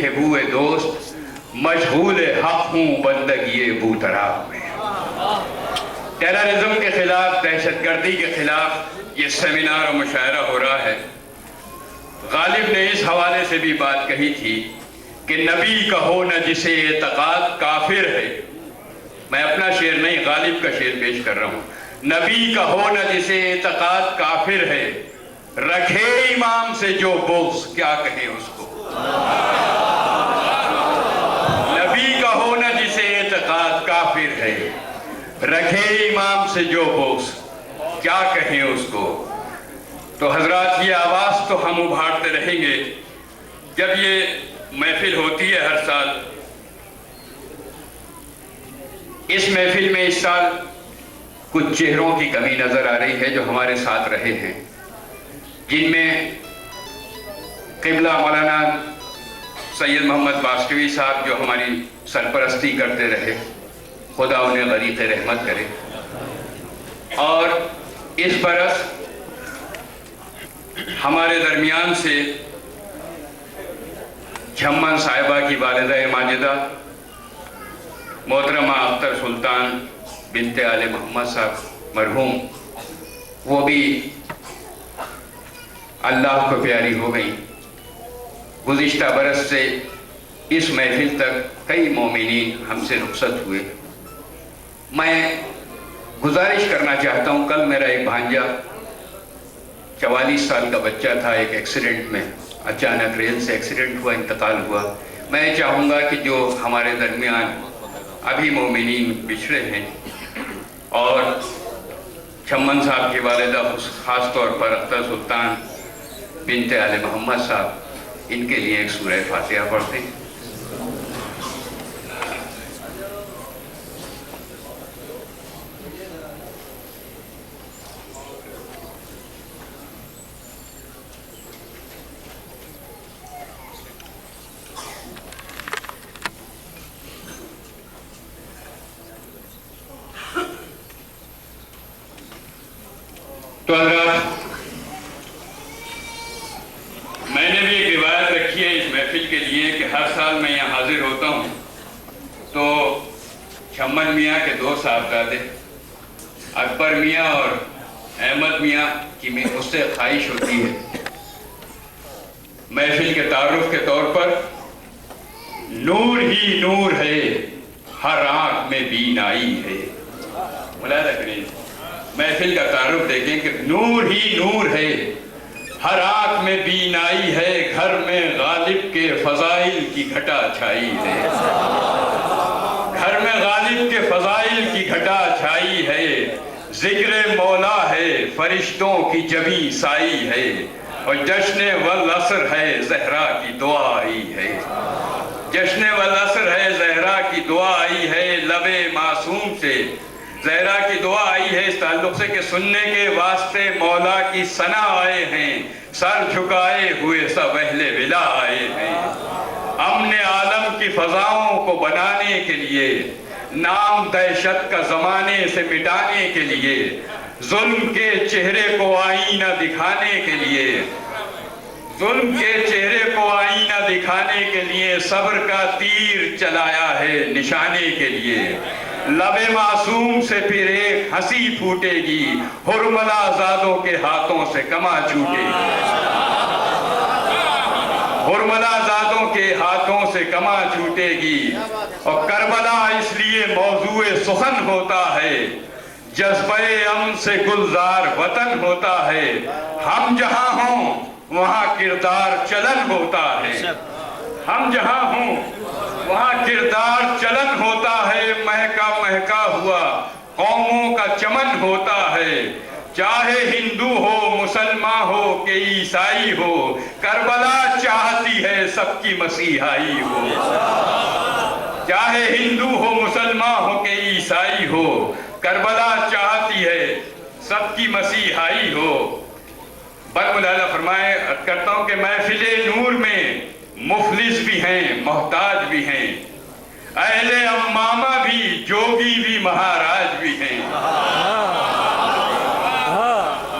है बूए दोस्त, मशगूल हक हूँ बंदगी बूतराब में। टेररिज्म के खिलाफ, दहशतगर्दी के खिलाफ ये सेमिनार और मुशायरा हो रहा है। गालिब ने इस हवाले से भी बात कही थी कि नबी का हो न जिसे एतकाद काफिर है। मैं अपना शेर नहीं, गालिब का शेर पेश कर रहा हूँ। नबी का हो न जिसे एतकाद काफिर है, रखे इमाम से जो बोस क्या कहे उसको। नबी का हो न जिसे एतकाद काफिर है, रखे इमाम से जो बोस क्या कहें उसको। तो हजरात, ये आवाज तो हम उभारते रहेंगे। जब ये महफिल होती है हर साल, इस महफिल में इस साल कुछ चेहरों की कमी नजर आ रही है जो हमारे साथ रहे हैं, जिनमें क़िबला मौलाना सैयद मोहम्मद बास्कवी साहब जो हमारी सरपरस्ती करते रहे, खुदा उन्हें गरीक़ रहमत करे। और इस बरस हमारे दरमियान से झम्मन साहिबा की वालिदा माजिदा मोहतरमा अख्तर सुल्तान बिनते आले मोहम्मद साहब मरहूम, वो भी अल्लाह को प्यारी हो गई। गुज़िश्ता बरस से इस महफिल तक कई मोमिनीन हमसे रुखसत हुए। मैं गुजारिश करना चाहता हूँ, कल मेरा एक भांजा 44 साल का बच्चा था, एक एक्सीडेंट में अचानक रेल से एक्सीडेंट हुआ, इंतकाल हुआ। मैं चाहूँगा कि जो हमारे दरमियान अभी मोमिनीन बिछड़े हैं और झम्मन साहब की वालिदा ख़ास तौर पर अख्तर सुल्तान बिनते आले मोहम्मद साहब, इनके लिए एक सूरह फातिहा पढ़ते हैं। तो हज़रात, मैंने भी एक रिवायत रखी है इस महफिल के लिए कि हर साल मैं यहाँ हाजिर होता हूँ तो झम्मन मियाँ के दो साहबजादे अकबर मियाँ और अहमद मियाँ की मुझसे ख्वाहिश होती है महफिल के तारुफ के तौर पर, नूर ही नूर है हर आँख में बीनाई है। मुलाहिजा करें, महफिल का तारुफ देखें कि नूर ही नूर है हर आँख में बीनाई है, घर में गालिब के फजाइल की घटा छाई है। घर में गालिब के फजाइल की घटा छाई है, जिक्र मौला है फरिश्तों की जबी साई है, और जश्न वल असर है ज़हरा की दुआ आई है। जश्न वल असर है ज़हरा की दुआ आई है, लबे मासूम से ज़हरा की दुआ आई है इस ताल्लुक से कि सुनने के वास्ते मौला की सना आए हैं, सर झुकाए हुए सब अहले विला आए हैं। अमने आलम की फजाओं को बनाने के लिए, नाम दहशत का जमाने से मिटाने के लिए, जुल्म के चेहरे को आईना दिखाने के लिए, जुल्म के चेहरे को आईना दिखाने के लिए सब्र का तीर चलाया है निशाने के लिए। लबे मासूम से फिर एक हंसी फूटेगी, हुर्मला ज़ादों के हाथों से कमा छूटेगी। हुर्मला ज़ादों के हाथों से कमा छूटेगी। और करबला इसलिए मौजूए सुखन होता है, जज्बे अमन से गुलजार वतन होता है। हम जहाँ हों वहाँ किरदार चलन होता है, हम जहाँ हों वहाँ किरदार चलन होता है। महका महका हुआ कौमों का चमन होता है, चाहे हिंदू हो मुसलमान हो कि ईसाई हो, करबला चाहती है सबकी मसीहाई हो। चाहे हिंदू हो मुसलमान हो कि ईसाई हो, करबला चाहती है सबकी मसीहाई हो। बरमुलाला फरमाए करता हूँ कि महफिले नूर में मुफलिस भी हैं, मोहताज भी हैं, अहले अम्मामा भी, जोगी भी, महाराज भी हैं।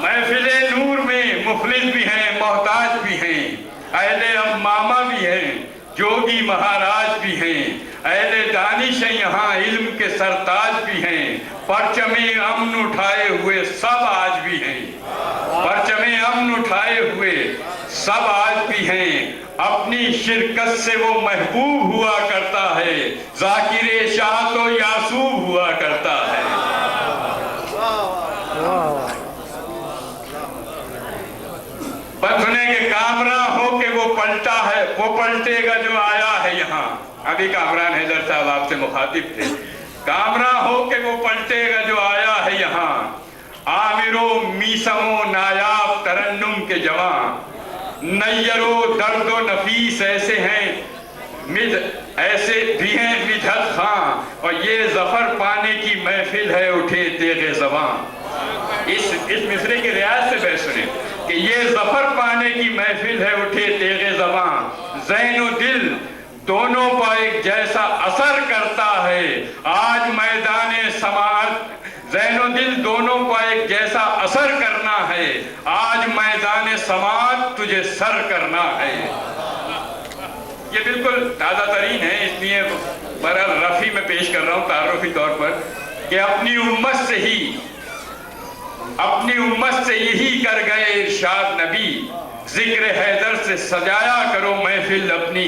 महफिले नूर में मुफलिस भी हैं, मोहताज भी हैं, अहले अम्मामा भी हैं, जोगी महाराज भी हैं, अहले दानिश यहाँ इल्म के सरताज भी हैं, परचमे अमन उठाए हुए सब आज भी हैं, परचमे अमन उठाए हुए सब आज भी हैं। अपनी शिरकत से वो महबूब हुआ करता है, जाकिर शाह तो यासूब हुआ करता है। बंधने के कामरा हो के वो पलटा है, वो पलटेगा जो आया है यहाँ। अभी कामरान हैदर साहब आपसे मुखातिब थे। कामरा हो के वो पलटेगा जो आया है यहाँ। आमिरो मीसमो नायाब तरन्नुम के जवां, नैयरो दर्दो नफीस ऐसे हैं मिद, ऐसे भी हैं मिधत खां, और ये जफर पाने की महफिल है उठे तेगे ज़बां। इस मिसरे की रियाज से बहस सुने कि ये जफर पाने की महफिल है उठे तेगे ज़बां, ज़हन दिल दोनों पर एक जैसा असर करता है आज मैदाने समाअत, ज़हन दिल दोनों का एक जैसा असर करना है आज मैदान समाअत तुझे सर करना है। ये बिल्कुल ताज़ा तरीन है, इसलिए बहरहाल रफ़ी में पेश कर रहा हूँ तारुफी तौर पर कि अपनी उम्मत से यही कर गए इरशाद नबी, जिक्र हैदर से सजाया करो महफिल अपनी,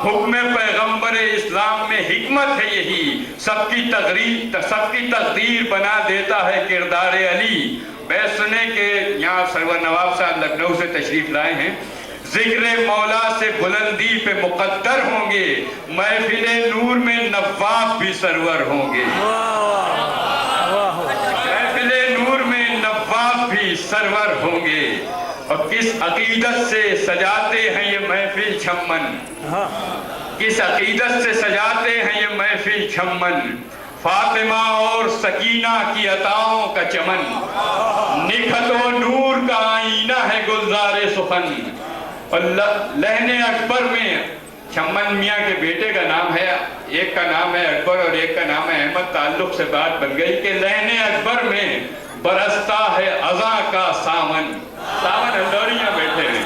हुक्म पैगंबर इस्लाम में हिकमत है यही, सबकी तकदीर बना देता है किरदार अली। बैत सुने के यहाँ सरवर नवाब साहब लखनऊ से तशरीफ लाए हैं। जिक्र मौला से बुलंदी पे मुकद्दर होंगे, महफिले नूर में नवाब भी सरवर होंगे, महफिले नूर में नवाब भी सरवर होंगे। और किस अकीदत से सजाते हैं ये महफिल छम्मन, किस अकीदत से सजाते हैं ये महफिल छम्मन, फातिमा और सकीना की अताओं का चमन, निखतो नूर का आईना है गुलजारे सुखन। और लहने अकबर में छम्मन मियाँ के बेटे का नाम है, एक का नाम है अकबर और एक का नाम है अहमद, ताल्लुक से बात बन गई कि लहने अकबर में बरसता है अज़ा का सावन, सावन हल्दौरियाँ बैठे हैं,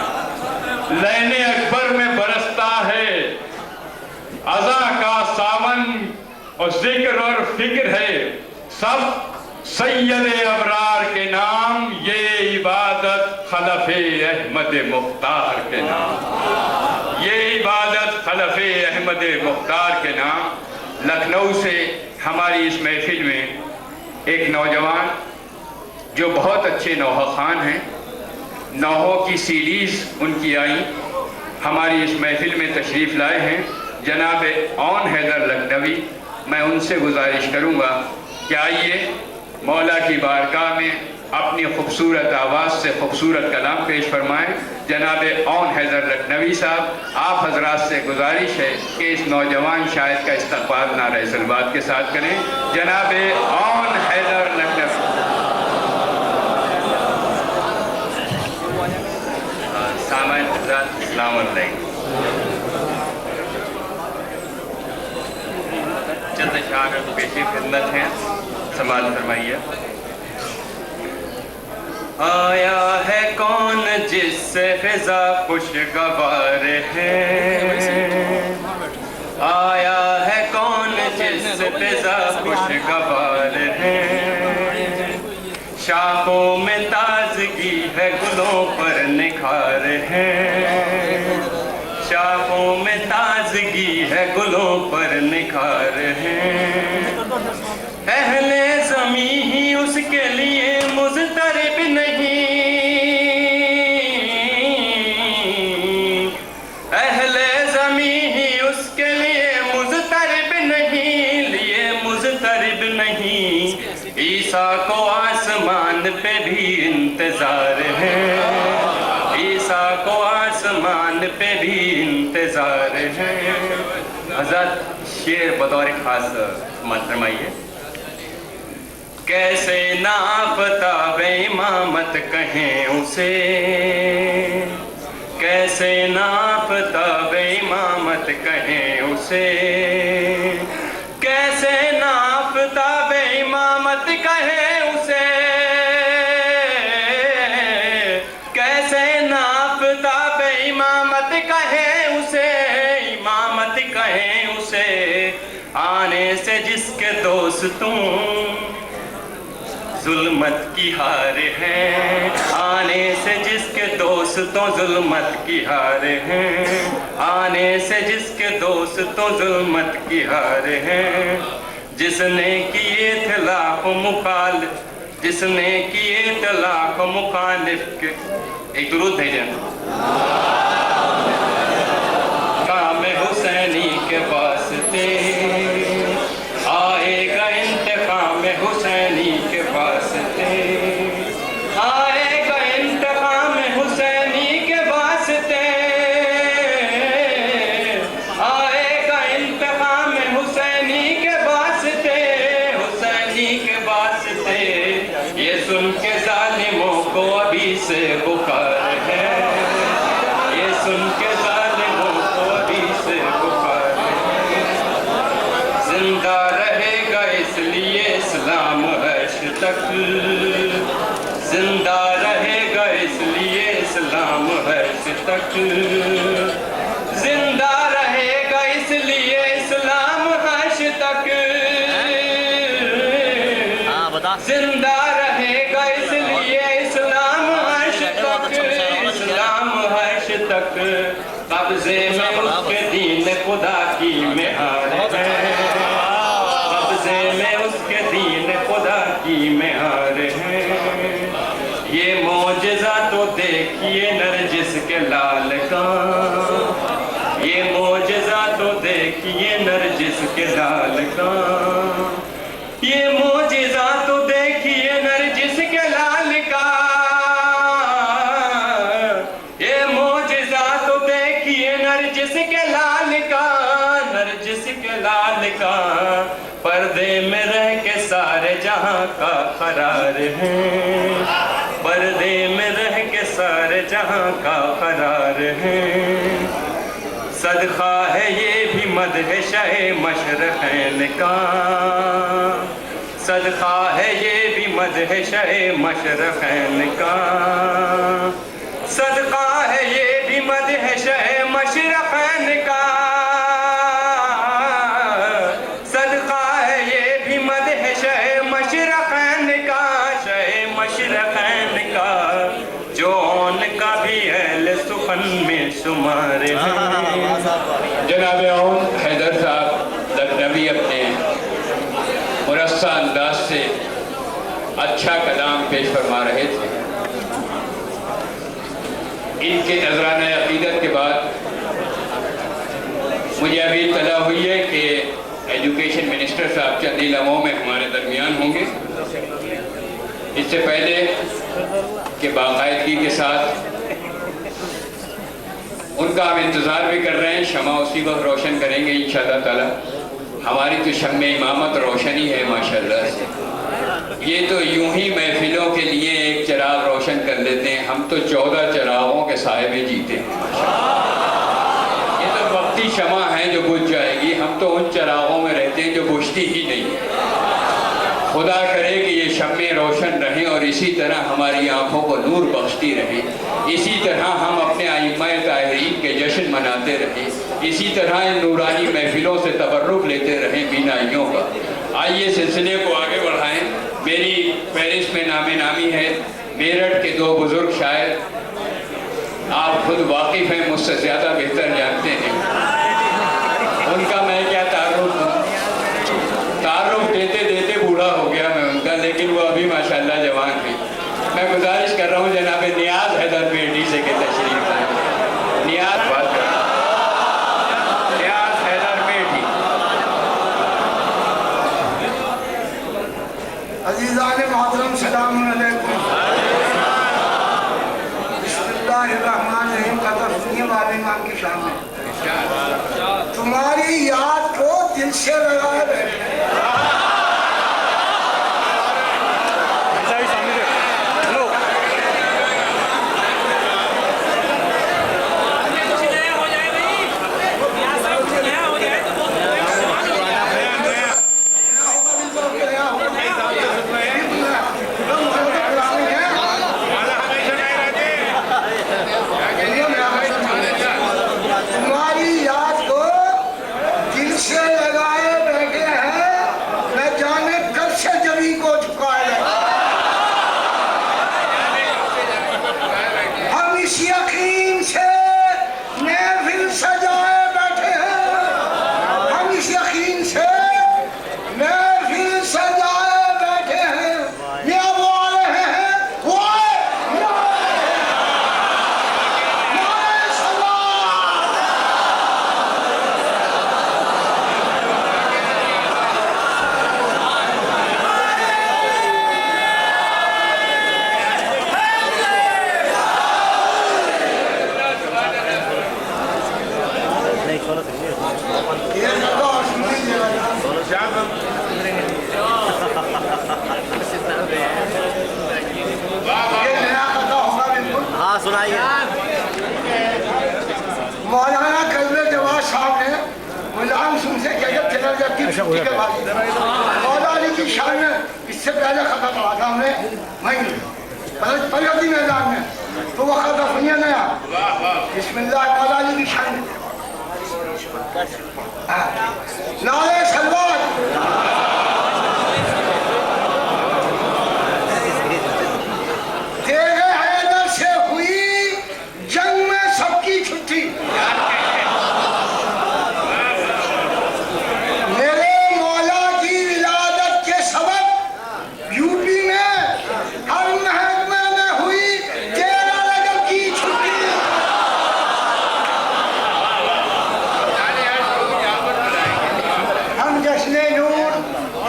लहने अकबर में बरसता है अज़ा का सावन, और जिक्र और फिक्र है सब सैयद अबरार के नाम, ये इबादत खलफे अहमद मुख्तार के नाम, ये इबादत खलफे अहमद मुख्तार के नाम। लखनऊ से हमारी इस महफिल में एक नौजवान जो बहुत अच्छे नौहा खान हैं, नौहों की सीरीज़ उनकी आई, हमारी इस महफिल में तशरीफ़ लाए हैं जनाब औन हैदर लखनवी। मैं उनसे गुजारिश करूँगा कि आइए मौला की बारगाह में अपनी खूबसूरत आवाज़ से खूबसूरत कलाम पेश फरमाएं। जनाब औन हैदर लखनवी साहब, आप हजरात से गुजारिश है कि इस नौजवान शायद का इस्तक़बाल नारे सलवात के साथ करें। जनाब औन हैदर लखनवी। सामाइन हज़रात, अस्सलाम वालेकुम। चंद शायर पेशी खिदमत हैं, समाल फरमाइए। आया है कौन जिससे फिजा खुशगवार है, आया है कौन जिससे फिजा खुशगवार है, शाखों में ताजगी है गुलों पर निखार है, शाखों में ताजगी है गुलों पर निखार है, अहले ज़मी ही उसके लिए मुज़तरिब नहीं, अहले ज़मी ही उसके लिए मुज़तरिब नहीं, लिए मुज़तरिब नहीं, ईसा को आसमान पे भी इंतज़ार है, ईसा को आसमान पे भी इंतज़ार है। हज़रत शेर बतौर खास मत फरमाइए। कैसे नापतावे इमामत कहें उसे, कैसे नापतावे इमामत कहें उसे, कैसे नापतावे इमामत कहें उसे, कैसे नापतावे इमामत कहें उसे, इमाम आने से जिसके दोस्तों जुल्मत की हार हैं, आने से जिसके दोस्तों जुल्मत की हार हैं, आने से जिसके दोस्तों जुल्मत की हार हैं, जिसने किए थे लाखों मुखालिफ, जिसने किए थे लाखों मुखालिफ के। एक दुरूद भेजें। काम हुसैनी के वास्ते आएगा इंतकाम हुसैनी के वास्ते, आएगा इंतकाम हुसैनी के वास्ते, आएगा इंतकाम हुसैनी के वास्ते, हुसैनी के वास्ते। ये सुन के जालिमों को अभी से बुखार है, ये सुन के जालिमों को अभी से बुखार है। जिंदा रहेगा इसलिए इस्लाम हर्ष तक, जिंदा रहेगा इसलिए इस्लाम हर्ष तक, जिंदा रहेगा इसलिए इस्लाम हर्ष तक, जिंदा रहेगा इसलिए इस्लाम हर्ष तक, इस्लाम हर्ष तक। कब्जे में उसके दीन खुदा की मेहार है, कब्जे में उसके दीन खुदा की मेहार है। ये मौजज़ा तो देखिए नरजिस के लाल का, ये मौजज़ा तो देखिए नरजिस के लाल का, ये मौजज़ा तो देखिए नरजिस के लाल का, ये मौजज़ा तो देखिए नरजिस के लाल का, नरजिस के लाल का। पर्दे में रह के सारे जहां का करार है, पर्दे में रह के सारे जहां का करार है। सदका है ये भी मदह शाहे मशरक़ैन का, सदका है ये भी मदह शाहे मशरक़ैन का, सदका है ये भी मदह शाहे मशरक़ैन का, सदका है ये भी मदह शाहे मशरक़ैन का, शाहे मशरक़ैन का। जो उनका भी अहले सुखन में शुमार है। जनाब औन हैदर साहब लखनवी अपने मुरस्सा अंदाज से अच्छा कलाम पेश फरमा रहे थे। इनके नजराना अकीदत के बाद मुझे अभी इत्तला हुई है कि एजुकेशन मिनिस्टर साहब चंद ही लम्हों में हमारे दरमियान होंगे। इससे पहले कि बाकायदगी के साथ उनका हम इंतज़ार भी कर रहे हैं, शमा उसी वक्त रोशन करेंगे इंशाअल्लाह ताला। हमारी तो शम्मे इमामत रोशनी है माशाअल्लाह से। ये तो यूं ही महफिलों के लिए एक चिराग रोशन कर लेते हैं, हम तो 14 चिरागों के साए में जीते हैं। ये तो वक्ती शमा है जो बुझ जाएगी, हम तो उन चिरागों में रहते हैं जो बुझती ही नहीं। खुदा करे कि ये शम्मे रोशन रहें और इसी तरह हमारी आँखों को नूर बख्शती रहें, इसी तरह हम अपने आइम्माए ताहिरीन के जश्न मनाते रहें, इसी तरह इन नूरानी महफिलों से तबर्रुक लेते रहें बीनाइयों का। आइए सिलसिले को आगे बढ़ाएं। मेरी पेरिस में नामे नामी है मेरठ के दो बुजुर्ग शायर, आप खुद वाकिफ़ हैं, मुझसे ज़्यादा बेहतर जानते हैं। उनका मैं क्या तारुफ दूँ, तारुफ देते देते बूढ़ा हो गया मैं उनका, लेकिन वो अभी माशाअल्लाह जवान है। मैं गुजारिश कर रहा हूँ जनाब नियाज हैदर पेटी से के तशरीफ लाएं। नियाज बात कर, नियाज हैदर पेटी। अज़ीज़ान मोहतरम सलाम अलैकुम। बिस्मिल्लाहिर्रहमानिर्रहीम का तस्मीर वाले इमाम की शान में तुम्हारी याद को दिल से लगाए बैठे। तुम्हारी याद को दिल से लगाए बैठे। मौलाना कल्बे जवाद साहब ने गुलाम सिंह से जगत चला जाती के बाद मौलाना की शान में इससे पहले खत्म हुआ था हमने वहीं पलवती मैदान में, तो वो खत्म हुआ नया बिस्मिल्लाह मौलाना की शान में नारे सलवात। तेरे हैदर से हुई जंग में सबकी छुट्टी, मेरे मौला की विलादत के सबब यूपी में हर महकमे में हुई 13 रजब की छुट्टी। हम जश्न नूर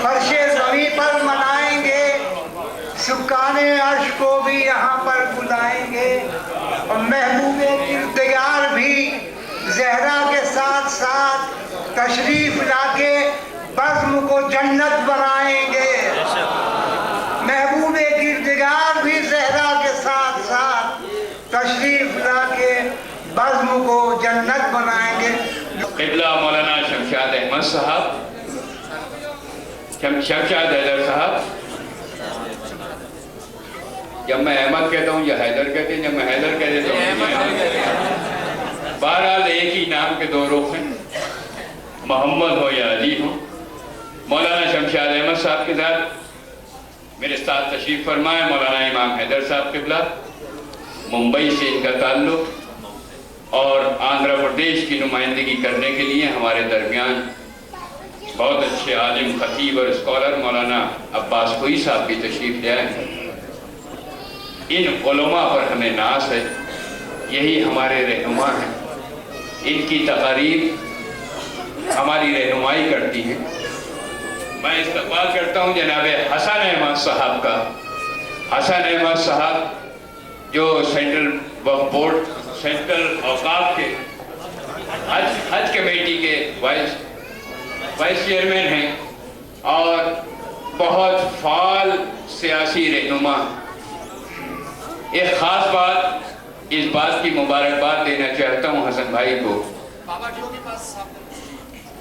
फर्शे ज़मीं पर मनाएंगे, सुकाने अर्श को भी यहाँ पर बुलाएंगे, और महबूबे किरदार भी जहरा के साथ साथ तशरीफ लाके बज़्म को जन्नत बनाएंगे। महबूबे किरदार भी जहरा के साथ साथ तशरीफ लाके बज़्म को जन्नत बनाएंगे। क़िबला मौलाना शमशाद अहमद साहब, शमशाद हैदर साहब, जब मैं अहमद कहता हूँ या हैदर कहते हैं, जब मैं हैदर कह देता हूँ। बहरहाल एक ही नाम के दो रुख हैं, मोहम्मद हो या अली हो। मौलाना शमशाद अहमद साहब के साथ मेरे साथ तशरीफ फरमाए मौलाना इमाम हैदर साहब क़िबला। मुंबई से इनका ताल्लुक़ और आंध्र प्रदेश की नुमाइंदगी करने के लिए हमारे दरमियान बहुत अच्छे आलिम, खतीब और स्कॉलर मौलाना अब्बास कोई साहब भी तशरीफ ले आए हैं। इन उलमा पर हमें नाज है, यही हमारे रहनुमा हैं, इनकी तकारीर हमारी रहनुमाई करती हैं। मैं इस्तक़बाल करता हूँ जनाब हसन अहमद साहब का। हसन अहमद साहब जो सेंट्रल वक्फ बोर्ड, सेंट्रल औकाफ के हज कमेटी के वाइस चेयरमैन हैं और बहुत फाल सियासी रहनुमा। एक ख़ास बात, इस बात की मुबारकबाद देना चाहता हूँ हसन भाई को।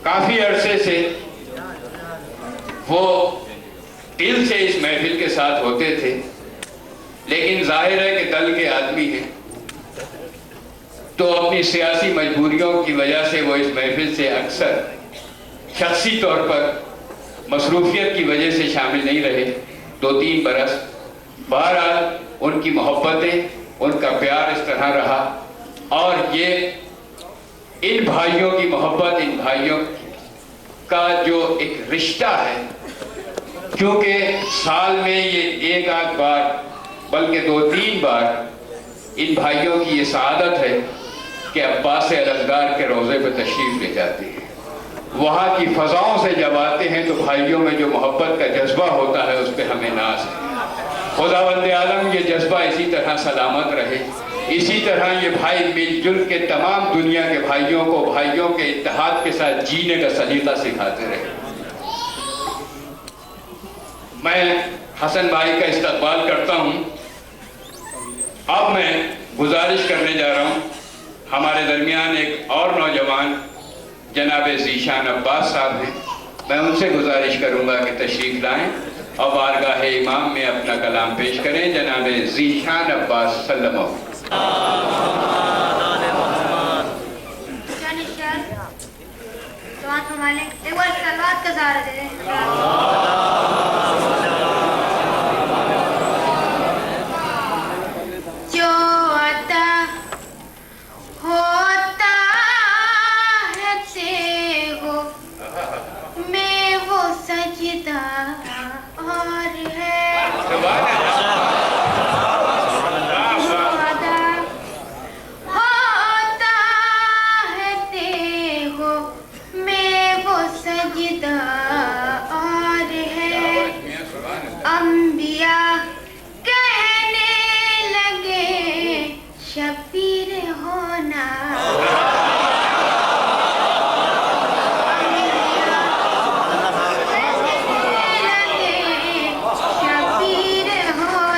काफ़ी अरसे से वो दिल से इस महफिल के साथ होते थे, लेकिन जाहिर है कि दल के आदमी हैं, तो अपनी सियासी मजबूरियों की वजह से वो इस महफिल से अक्सर शख्सी तौर पर मसरूफियत की वजह से शामिल नहीं रहे 2-3 बरस। बहरहाल उनकी मोहब्बतें, उनका प्यार इस तरह रहा, और ये इन भाइयों की मोहब्बत, इन भाइयों का जो एक रिश्ता है, क्योंकि साल में ये एक आध बार बल्कि 2-3 बार इन भाइयों की ये सआदत है कि अब्बास अलंगार के रोज़े पर तशरीफ़ ले जाते हैं। वहाँ की फ़ज़ाओं से जब आते हैं तो भाइयों में जो मोहब्बत का जज्बा होता है उस पर हमें नाज है। खुदावंद आलम ये जज्बा इसी तरह सलामत रहे, इसी तरह ये भाई मिलजुल के तमाम दुनिया के भाइयों को भाइयों के इत्तेहाद के साथ जीने का सलीका सिखाते रहे। मैं हसन भाई का इस्तकबाल करता हूँ। अब मैं गुजारिश करने जा रहा हूँ, हमारे दरमियान एक और नौजवान जनाब ज़ीशान अब्बास साहब हैं। मैं उनसे गुजारिश करूँगा कि तशरीफ़ लाएँ और बारगाह इमाम में अपना कलाम पेश करें। जनाब ज़ीशान अब्बास सल्लल्लाहु एक बार सलवात का सहारा दे दें। जो अता होता है से हो मैं वो सजदा और है, जो अदा होता है से हो मैं वो सजदा और है। अंबिया कहने लगे शबीर होना, शबीर होना।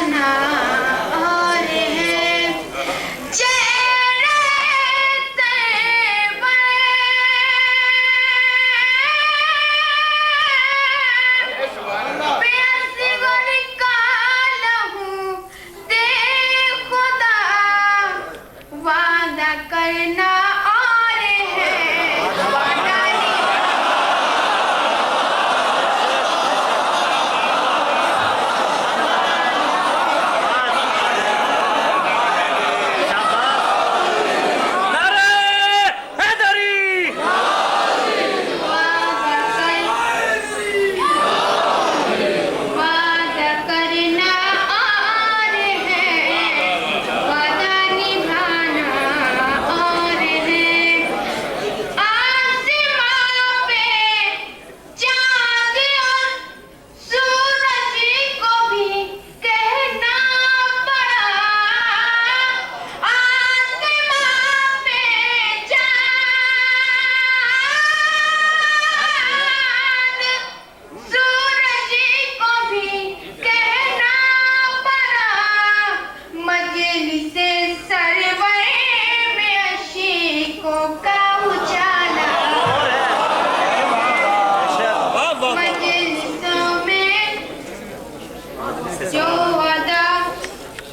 जो अदा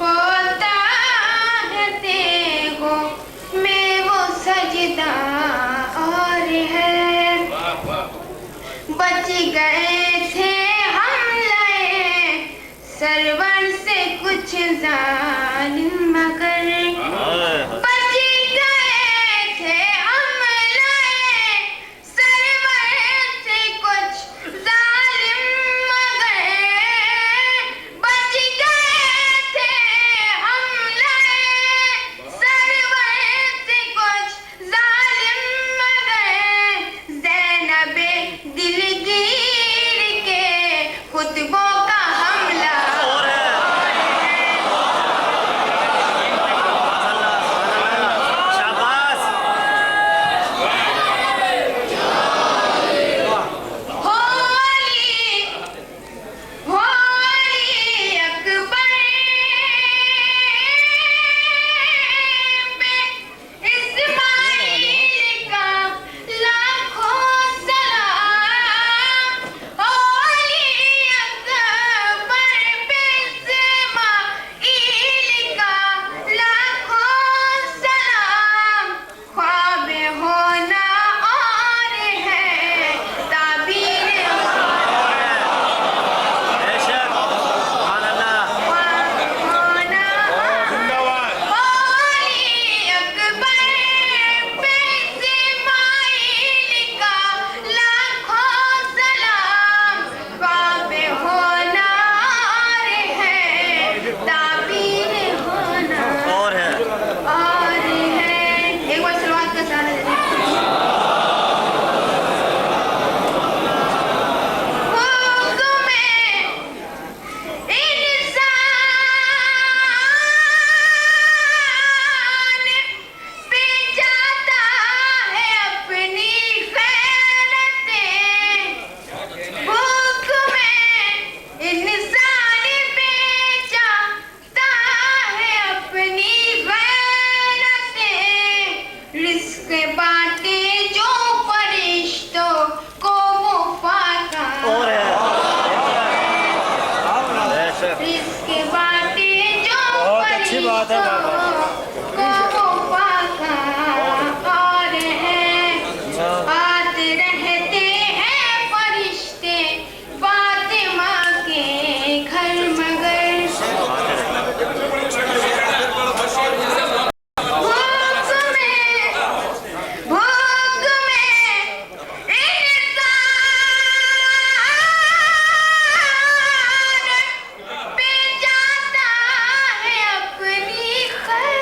होता है देखो में वो सजदा और है। बच गए थे हम लए सरवर से कुछ जालिम मगर, बच गए थे हम लए सरवर से कुछ जालिम मगर, बच गए थे हम लए सरवर से कुछ जालिम मगर, ज़ैनबे दिलगीर के खुतबों का हमला खैर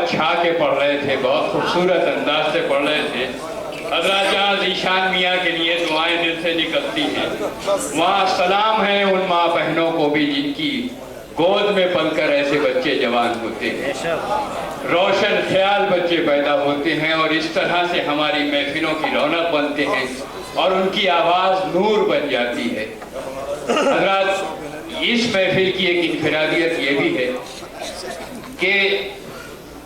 बहुत छा के पढ़ रहे थे, बहुत खूबसूरत अंदाज से पढ़ रहे थे। हज़रत जहाँ ज़ीशान मियाँ के लिए दुआएं दिल से निकलती हैं, वहाँ सलाम है उन माँ बहनों को भी जिनकी गोद में पलकर ऐसे बच्चे जवान होते हैं, रोशन ख्याल बच्चे पैदा होते हैं और इस तरह से हमारी महफिलों की रौनक बनते हैं और उनकी आवाज़ नूर बन जाती है। हज़रत इस महफिल की एक इनफरादियत ये भी है कि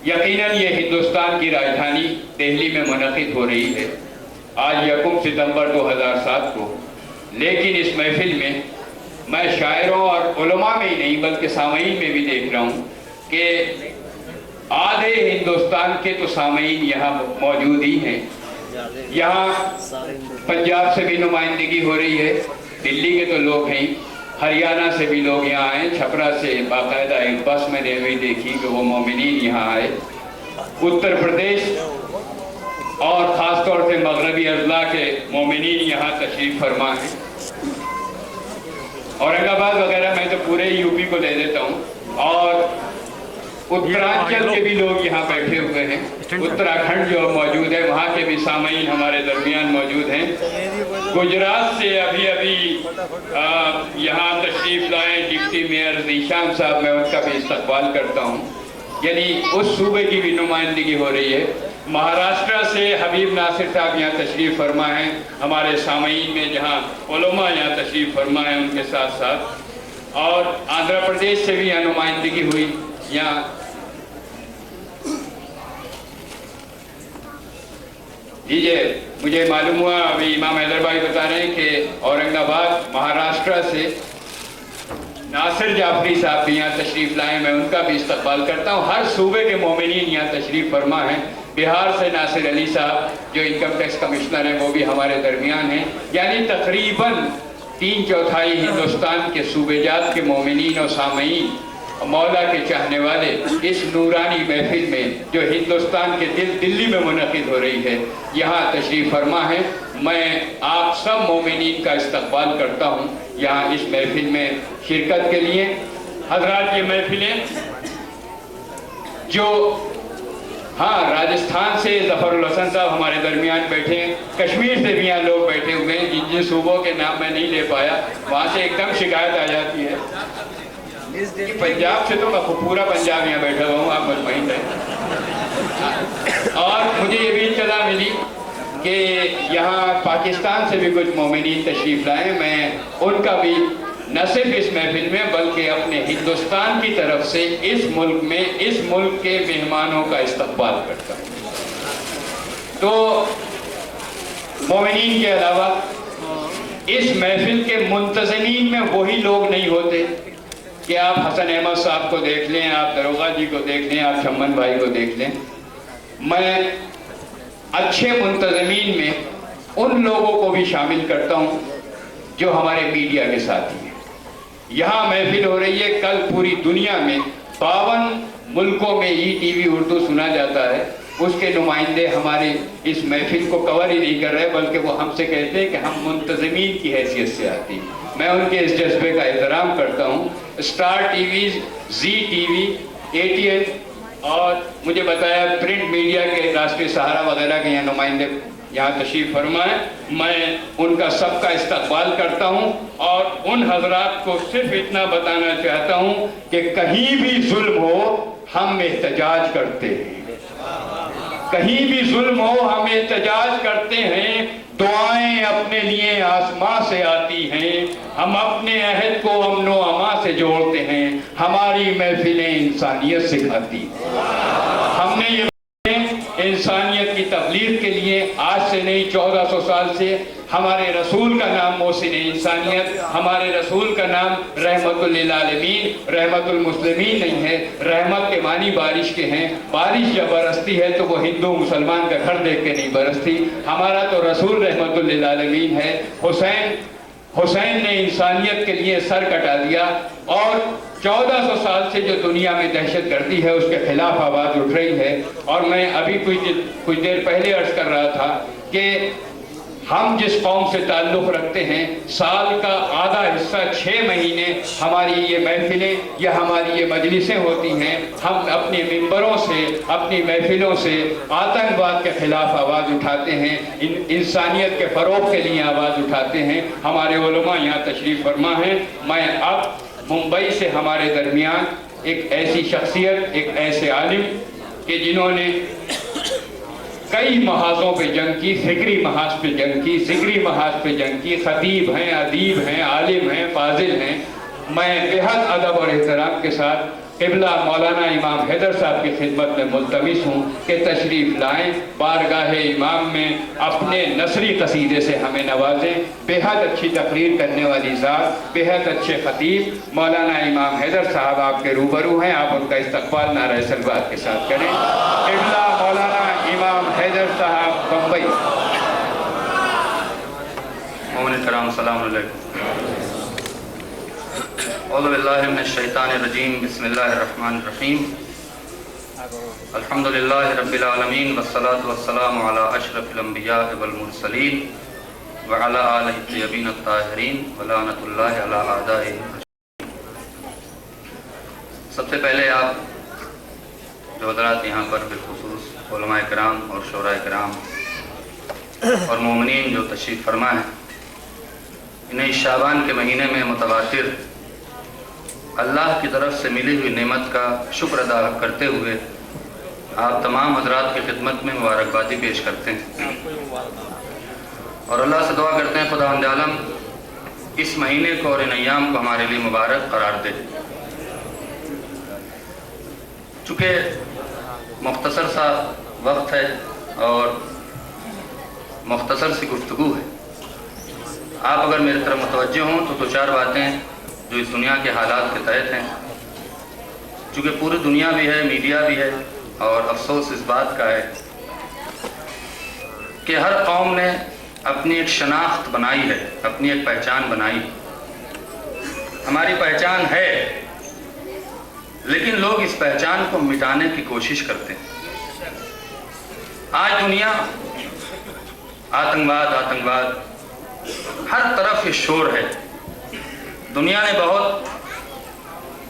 यकीनन ये हिंदुस्तान की राजधानी दिल्ली में मुनक़िद हो रही है आज 1 सितंबर 2007 को, लेकिन इस महफिल में मैं शायरों और उलमा में ही नहीं बल्कि सामईन में भी देख रहा हूँ कि आधे हिंदुस्तान के तो सामईन यहाँ मौजूद ही हैं। यहाँ पंजाब से भी नुमाइंदगी हो रही है, दिल्ली के तो लोग हैं, हरियाणा से भी लोग यहाँ आए, छपरा से बाकायदा एक बस मैंने भी देखी कि वो मोमिनीन यहाँ आए, उत्तर प्रदेश और ख़ास तौर से मगरबी अजला के मोमिनीन यहाँ तशरीफ़ फरमा हैं। औरंगाबाद वगैरह मैं तो पूरे यूपी को ले देता हूँ और उत्तरांचल के भी लोग यहाँ बैठे हुए हैं, उत्तराखंड जो मौजूद है वहाँ के भी सामईन हमारे दरमियान मौजूद हैं। गुजरात से अभी यहाँ तशरीफ लाए डिप्टी मेयर ज़ीशान साहब, मैं उनका भी इस्तकबाल करता हूँ, यानी उस सूबे की भी नुमाइंदगी हो रही है। महाराष्ट्र से हबीब नासिर साहब यहाँ तशरीफ़ फरमा हैं हमारे सामईन में, जहाँ उलमा यहाँ तशरीफ़ फरमा है उनके साथ साथ, और आंध्र प्रदेश से भी यहाँ नुमाइंदगी हुई। यहाँ लीजिए, मुझे मालूम हुआ अभी इमाम हैदर भाई बता रहे हैं कि औरंगाबाद महाराष्ट्र से नासिर जाफरी साहब भी यहाँ तशरीफ़ लाए, मैं उनका भी इस्तकबाल करता हूँ। हर सूबे के मोमिनीन यहाँ तशरीफ़ फरमा हैं। बिहार से नासिर अली साहब जो इनकम टैक्स कमिश्नर हैं वो भी हमारे दरमियान हैं, यानी तकरीबन 3/4 हिंदुस्तान के सूबेजात के मोमिनीन और सामईन मौला के चाहने वाले इस नूरानी महफिल में जो हिंदुस्तान के दिल्ली में मुनक़िद हो रही है यहाँ तशरीफ़ फरमा है। मैं आप सब मोमिनीन का इस्तकबाल करता हूँ यहाँ इस महफिल में शिरकत के लिए। हज़रात, ये महफिलें जो राजस्थान से ज़फ़रुल हसन साहब हमारे दरमियान बैठे हैं, कश्मीर से भी यहाँ लोग बैठे हुए हैं जिन जिन सूबों के नाम मैं नहीं ले पाया, वहाँ से एकदम शिकायत आ जाती है कि पंजाब से तो मैं पूरा पंजाब यहाँ बैठा हुआ हूँ, आप मुतमईन रहें। और मुझे ये भी इत्तला मिली कि यहाँ पाकिस्तान से भी कुछ मोमिनीन तशरीफ़ लाए, मैं उनका भी न सिर्फ इस महफिल में बल्कि अपने हिंदुस्तान की तरफ से इस मुल्क में इस मुल्क के मेहमानों का इस्तकबाल करता हूँ। तो मोमिनीन के अलावा इस महफिल के मुंतज़मीन में वही लोग नहीं होते कि आप हसन अहमद साहब को देख लें, आप दरोगा जी को देख लें, आप शम्मन भाई को देख लें। मैं अच्छे मुंतज़मीन में उन लोगों को भी शामिल करता हूँ जो हमारे मीडिया के साथी हैं। यहाँ महफिल हो रही है, कल पूरी दुनिया में 52 मुल्कों में ETV उर्दू सुना जाता है, उसके नुमाइंदे हमारे इस महफिल को कवर ही नहीं कर रहे बल्कि वो हमसे कहते हैं कि हम मुंतज़मीन की हैसियत से आती हैं। मैं उनके इस जज्बे का एहतराम करता हूँ। स्टार टीवी, जी टीवी, ATN और मुझे बताया प्रिंट मीडिया के राष्ट्रीय सहारा वगैरह के यहाँ नुमाइंदे यहाँ तशरीफ़ फरमाएं, मैं उनका सबका इस्तकबाल करता हूँ और उन हजरात को सिर्फ इतना बताना चाहता हूँ कि कहीं भी जुल्म हो हम एहतजाज करते हैं, कहीं भी जुल्म हो हम एहतजाज करते हैं, दुआएं अपने लिए आसमां से आती हैं, हम अपने अहद को अमनो अमा से जोड़ते हैं, हमारी महफिलें इंसानियत सिखाती हैं। हमने ये इंसानियत की तबलीग के लिए आज से नहीं 1400 साल से हमारे रसूल का नाम मोहसिन इंसानियत, हमारे रसूल का नाम रहमतुल लिल आलमीन, रहमतुल मुस्लिमीन नहीं है। रहमत के मानी बारिश के हैं, बारिश जब बरसती है तो वो हिंदू मुसलमान का घर देख के नहीं बरसती। हमारा तो रसूल रहमतुल लिल आलमीन है। हुसैन ने इंसानियत के लिए सर कटा दिया और 1400 साल से जो दुनिया में दहशतगर्दी है उसके खिलाफ आवाज़ उठ रही है। और मैं अभी कुछ देर पहले अर्ज कर रहा था कि हम जिस कौम से ताल्लुक़ रखते हैं, साल का आधा हिस्सा 6 महीने हमारी ये महफिलें या हमारी ये मजलिसें होती हैं। हम अपने मिंबरों से, अपनी महफिलों से आतंकवाद के ख़िलाफ़ आवाज़ उठाते हैं, इंसानियत के फ़रोग़ के लिए आवाज़ उठाते हैं। हमारे उलमा यहाँ तशरीफ़ फरमा हैं। मैं अब मुंबई से हमारे दरमियान एक ऐसी शख्सियत, एक ऐसे आलिम कि जिन्होंने कई महाजों पे जंग की, फ़िक्री महाज पे जंग की, ज़िक्री महाज पे जंग की, ख़तीब हैं, अदीब हैं, आलिम हैं, फाजिल हैं। मैं बेहद अदब और एहतराम के साथ क़िबला मौलाना इमाम हैदर साहब की खिदमत में मुल्तमिस हूँ कि तशरीफ़ लाएँ, बारगाह इमाम में अपने नसरी कसीदे से हमें नवाजें। बेहद अच्छी तकरीर करने वाली ज़ात, बेहद अच्छे ख़तीब मौलाना इमाम हैदर साहब आपके रूबरू हैं। आप उनका इस्तक़बाल नारे सलवात के साथ करें। क़िबला मौलाना इमाम हैदर साहब, बम्बई। मोमिन कराम, सलाम अलैकुम। औज़ु बिल्लाहि मिनश शैतानिर रजीम, बिस्मिल्लाहिर रहमानिर रहीम। अल्हम्दुलिल्लाहि रब्बिल आलमीन, वस्सलातु वस्सलामु अला अशरफिल अंबिया वल मुरसलीन व अला आलिहि तय्यबीन अत्ताहिरीन व लानतुल्लाहि अला आदाइहिम। सबसे पहले आप जो हज़रात यहाँ पर बिलखुसूस उलमाए किराम और शोराए किराम और मोमिनीन जो तशरीफ़ फरमा है, इन्हें इस शाबान के महीने में मुतवातिर अल्लाह की तरफ से मिली हुई नेमत का शुक्र अदा करते हुए आप तमाम हज़रात की खिदमत में मुबारकबादी पेश करते हैं और अल्लाह से दुआ करते हैं खुदावंद आलम इस महीने को और इन अय्याम को हमारे लिए मुबारक करार दे। चूँकि मुख्तसर सा वक्त है और मुख्तसर सी गुफ्तगू है, आप अगर मेरी तरफ मुतवज्जो हों तो 2-4 बातें जो इस दुनिया के हालात के तहत हैं, चूँकि पूरी दुनिया भी है, मीडिया भी है, और अफसोस इस बात का है कि हर कौम ने अपनी एक शनाख्त बनाई है, अपनी एक पहचान बनाई। हमारी पहचान है, लेकिन लोग इस पहचान को मिटाने की कोशिश करते हैं। आज दुनिया आतंकवाद, आतंकवाद, हर तरफ ये शोर है। दुनिया ने बहुत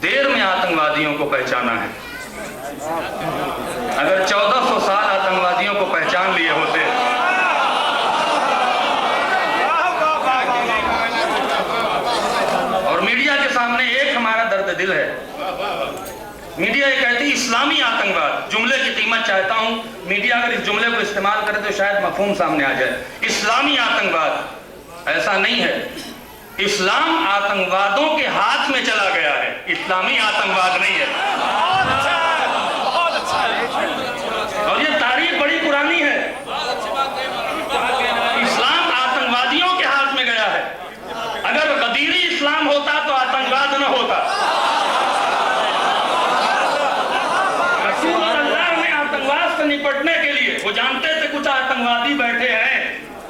देर में आतंकवादियों को पहचाना है। अगर 1400 साल आतंकवादियों को पहचान लिए होते और मीडिया के सामने एक हमारा दर्द दिल है। मीडिया ये कहती है इस्लामी आतंकवाद, जुमले की कीमत चाहता हूं मीडिया अगर इस जुमले को इस्तेमाल करे तो शायद मफहूम सामने आ जाए। इस्लामी आतंकवाद, ऐसा नहीं है। इस्लाम आतंकवादों के हाथ में चला गया है, इस्लामी आतंकवाद नहीं है। और ये तारीख बड़ी पुरानी है। इस्लाम आतंकवादियों के हाथ में गया है। अगर गदीरी इस्लाम होता तो आतंकवाद न होता। रसूल अल्लाह ने आतंकवाद से निपटने के लिए, वो जानते थे कुछ आतंकवादी बैठे हैं,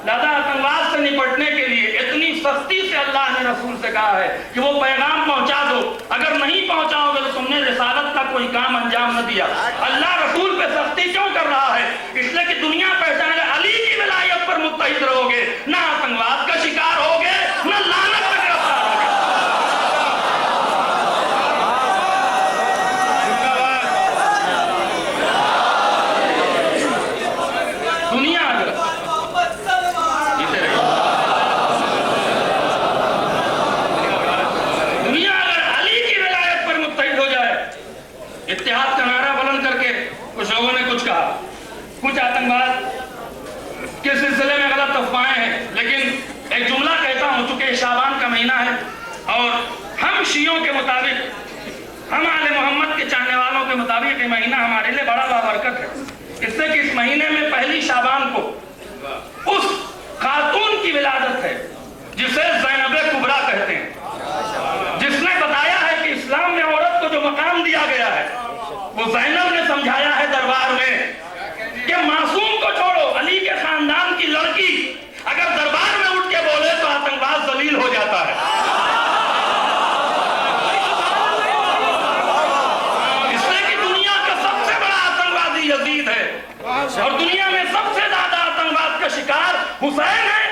दादा आतंकवाद से निपटने के लिए इतनी सख्ती से अल्लाह ने रसूल से कहा है कि वो पैगाम पहुंचा दो। अगर नहीं पहुंचाओगे तो तुमने रिसालत का कोई काम अंजाम न दिया। अल्लाह रसूल पे सख्ती क्यों कर रहा है? इसलिए कि दुनिया पहचाने अली की विलायत पर मुत्तहिद रहोगे, ना आतंकवाद का शिकार होगे, न लानत में गिरफ्तार होगे। दुनिया इत्तेहाद का नारा बुलंद करके कुछ लोगों ने कुछ कहा, कुछ आतंकवाद के सिलसिले में गलत अफवाहें हैं, लेकिन एक जुमला कहता हूं, चूंकि शाबान का महीना है और हम शियों के मुताबिक, हम आले मोहम्मद के चाहने वालों के मुताबिक ये महीना हमारे लिए बड़ा बाबरकत है। इससे कि इस महीने में पहली शाबान को उस खातून की विलादत है जिसे ज़ैनब कुबरा कहते हैं, जिसने बताया है कि इस्लाम में औरत को जो मकाम दिया गया है वो ज़ैनब ने समझाया है दरबार में कि मासूम को छोड़ो, अली के खानदान की लड़की अगर दरबार में उठ के बोले तो आतंकवाद जलील हो जाता है। इसलिए कि दुनिया का सबसे बड़ा आतंकवादी यजीद है और दुनिया में सबसे ज्यादा आतंकवाद का शिकार हुसैन है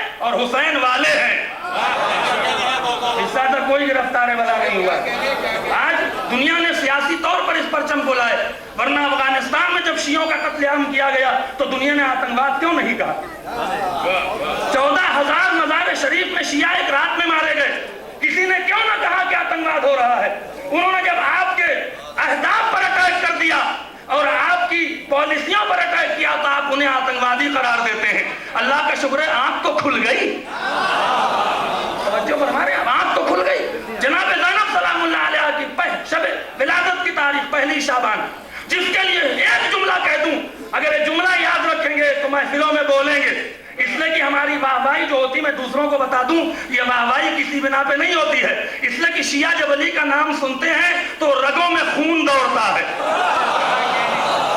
खुदा तक कोई गिरफ्तार वाला नहीं हुआ। आज दुनिया ने सियासी तौर पर इस परचम को लाए, वरना अफगानिस्तान में जब शियों का कत्लेआम किया गया तो दुनिया ने आतंकवाद क्यों नहीं कहा? 14,000 मज़ार शरीफ में शिया एक रात में मारे गए, किसी ने क्यों ना कहा कि आतंकवाद हो रहा है? उन्होंने जब आपके अहदाफ पर अटैक कर दिया और आपकी पॉलिसियों पर अटैक किया तो आप उन्हें आतंकवादी करार देते हैं। अल्लाह का शुक्र है आंख तो खुल गई, तवज्जो फरमा रहे हैं, आंख तो खुल गई। जनाब ज़ैनब सलामुल्लाह अलैहा की शब विलादत की तारीख 1 शाबान, जिसके लिए एक जुमला कह दूं, अगर ये जुमला याद रखेंगे तो महफिलों में बोलेंगे, इसलिए कि हमारी वाहवाही जो होती, मैं दूसरों को बता दूं, ये वाहवाही किसी बिना पे नहीं होती है, इसलिए कि शिया जब अली का नाम सुनते हैं तो रगों में खून दौड़ता है।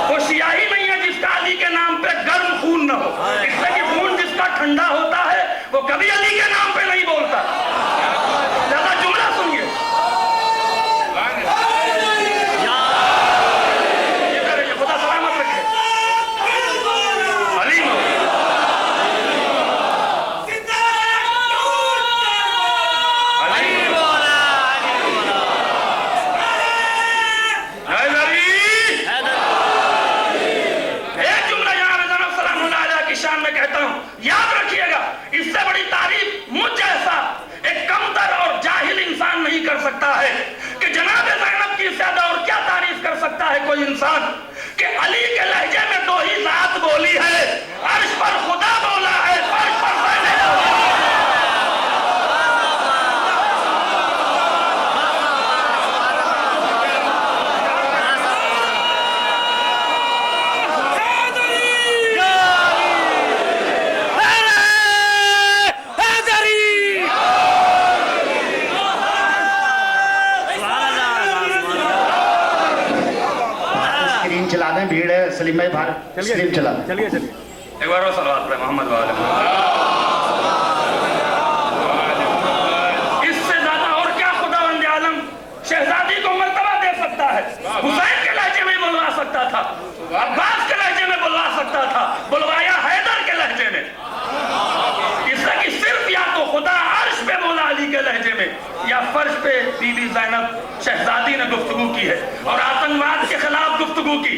वो शिया ही नहीं है जिसका अली के नाम पे गर्म खून न हो, इसलिए कि खून जिसका ठंडा होता है वो कभी अली के नाम पे नहीं बोलता। ज्यादा जुमला सुनिए, खुदा सलामत रखे। अली याद रखिएगा, इससे बड़ी तारीफ मुझ जैसा एक कमतर और जाहिल इंसान नहीं कर सकता है कि जनाब ज़ैनब की ज्यादा और क्या तारीफ कर सकता है कोई इंसान कि अली के लहजे में 2 ही ज़ात बोली है, अर्श पर खुदा बोला है, फर्श पर चला दें, भीड़ है। सलीम भाई बाहर स्क्रीन चला दें। चलिए एक बार और सलावत पे मोहम्मद वाले। इससे ज्यादा और क्या खुदावंद आलम शहजादी को मर्तबा दे सकता है? हुसैन के लहजे में बुलवा सकता था, अब्बास के लहजे में बुलवा सकता था, बुलवाया हैदर के लहजे में। इसलिए कि सिर्फ या तो खुदा अर्श पे बोला अली के लहजे में, या फर्श पे बीबी ज़ैनब शहजादी ने गुफ्तगू की है और आतंकवाद के खिलाफ गुफ्तगू की,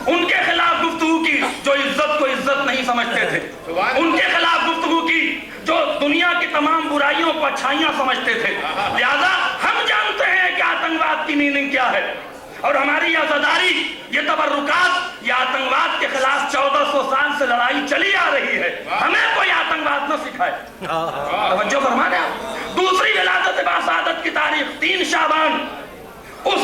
उनके खिलाफ गुफ्तगू की जो इज्जत को इज्जत नहीं समझते थे, उनके खिलाफ गुफ्तगू की जो दुनिया की तमाम बुराइयों को अच्छाइयां समझते थे। लिहाजा हम जानते हैं कि आतंकवाद की मीनिंग क्या है और हमारी आजादारी, ये तबर्रुकात, ये आतंकवाद के खिलाफ 1400 साल से लड़ाई चली आ रही है। हमें कोई आतंकवाद न सिखाए। तवज्जो फरमा रहे आप। दूसरी विलादत बासादत की तारीख 3 शाबान, उस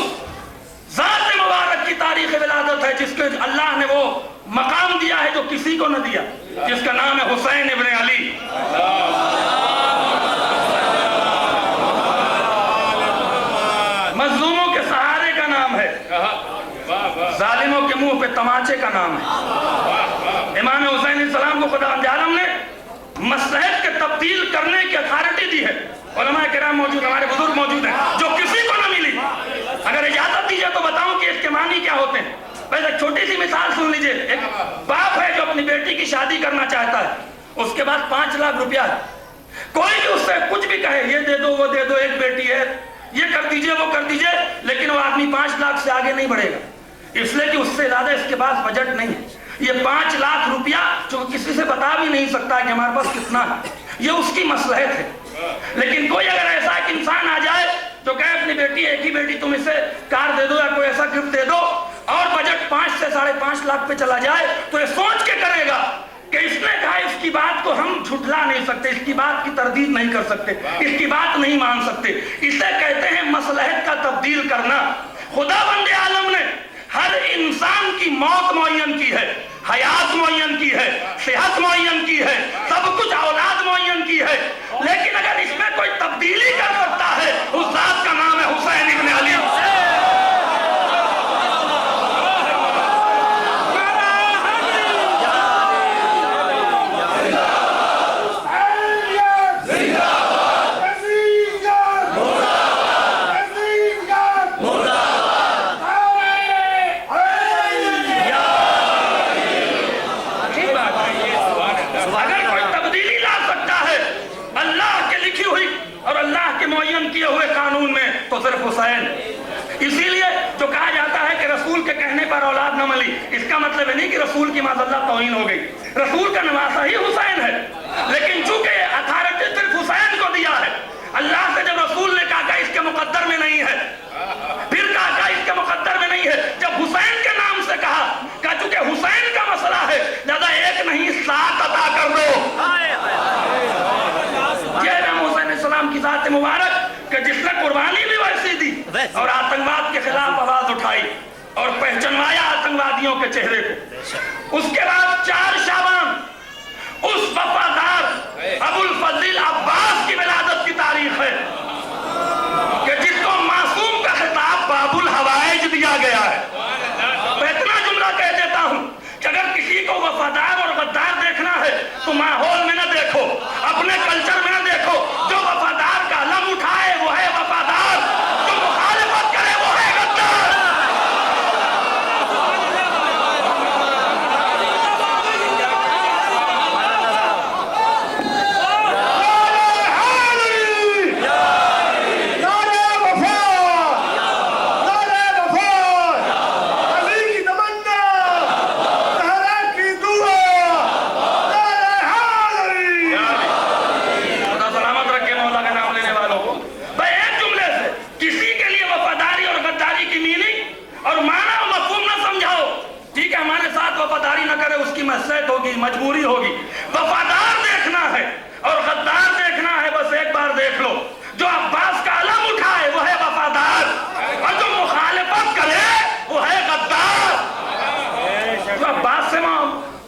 ज़ात मुबारक की तारीख विलादत है जिसके अल्लाह ने वो मकाम दिया है जो किसी को न दिया, जिसका नाम है हुसैन इब्न अली। मजलूमों के सहारे का नाम है, जालिमों के मुंह पे तमाचे का नाम है। इमाम हुसैन सलाम को खुदा आलम ने मसलहत के तब्दील करने की अथॉरिटी दी है। उलमा किराम मौजूद, हमारे बुजुर्ग मौजूद हैं, जो किसी को न मिली। अगर इजाजत दीजिए तो बताऊं कि इसके मानी क्या होते हैं। पहले छोटी सी मिसाल सुन लीजिए। एक बाप है जो अपनी बेटी की शादी करना चाहता है, उसके बाद 5 लाख रुपया है। कोई भी उससे कुछ भी कहे, ये दे दो वो दे दो, एक बेटी है, ये कर दीजिए वो कर दीजिए, लेकिन वो आदमी 5 लाख से आगे नहीं बढ़ेगा, इसलिए कि उससे ज्यादा इसके पास बजट नहीं है। ये 5 लाख रुपया जो किसी से बता भी नहीं सकता कि हमारे पास कितना है, ये उसकी मसलहत है। लेकिन कोई अगर ऐसा एक इंसान आ जाए तो कहे अपनी बेटी, एक ही बेटी, तुम इसे कार दे दो या कोई ऐसा गिफ्ट दे दो, और बजट 5 से 5.5 लाख पे चला जाए, तो ये सोच के करेगा कि इसने कहा, इसकी बात को हम झुठला नहीं सकते, इसकी बात की तरदीद नहीं कर सकते, इसकी बात नहीं मान सकते। इसे कहते हैं मसलहत का तब्दील करना। खुदावंद आलम ने हर इंसान की मौत मुअय्यन की है, हयात मुअय्यन की है, सेहत मुअय्यन की है, सब कुछ औलाद मुअय्यन की है, लेकिन अगर इसमें कोई तब्दीली कर सकता है, उस जात का नाम है हुसैन इब्न अली। मुतय्यन किए हुए कानून में तो सिर्फ हुसैन। इसीलिए जो कहा जाता है कि रसूल के कहने पर औलाद न मिली, इसका मतलब है नहीं कि रसूल की माज़अल्लाह तौहीन हो गई। रसूल का नवासा ही हुसैन है, लेकिन चूंकि अथॉरिटी सिर्फ हुसैन को दिया है, अल्लाह से जब रसूल ने कहा इसके मुकद्दर में नहीं है, फिर कहा इसके मुकद्दर में नहीं है, जब हुसैन के नाम से कहा चूंकि हुसैन का मसला है, ज्यादा एक नहीं 7 अता कर दो। ये इमाम हुसैन सलाम की जात मुबारक कि जिसने कुर्बानी भी वैसी दी और आतंकवाद के खिलाफ आवाज उठाई और पहचानवाया आतंकवादियों के चेहरे को। उसके बाद 4 शाबान उस वफादार अबुल फजील अब्बास की विलादत की तारीख है कि जिसको मासूम का खिताब बाबुल हवाइज दिया गया है। मैं इतना जुमला कह देता हूं कि अगर किसी को वफादार और गद्दार देखना है तो माहौल में न देखो, अपने कल्चर में न देखो। जो वफादार का अलम उठाए वो है वफादार, जो मुखालिफत करे वो है गद्दार। मजबूरी होगी। वफादार देखना है और गद्दार देखना है, बस एक बार देख लो। जो अब्बास का अलम उठाए वो है वफादार और जो मुखालिफत करे वो है गद्दार। जो अब्बास से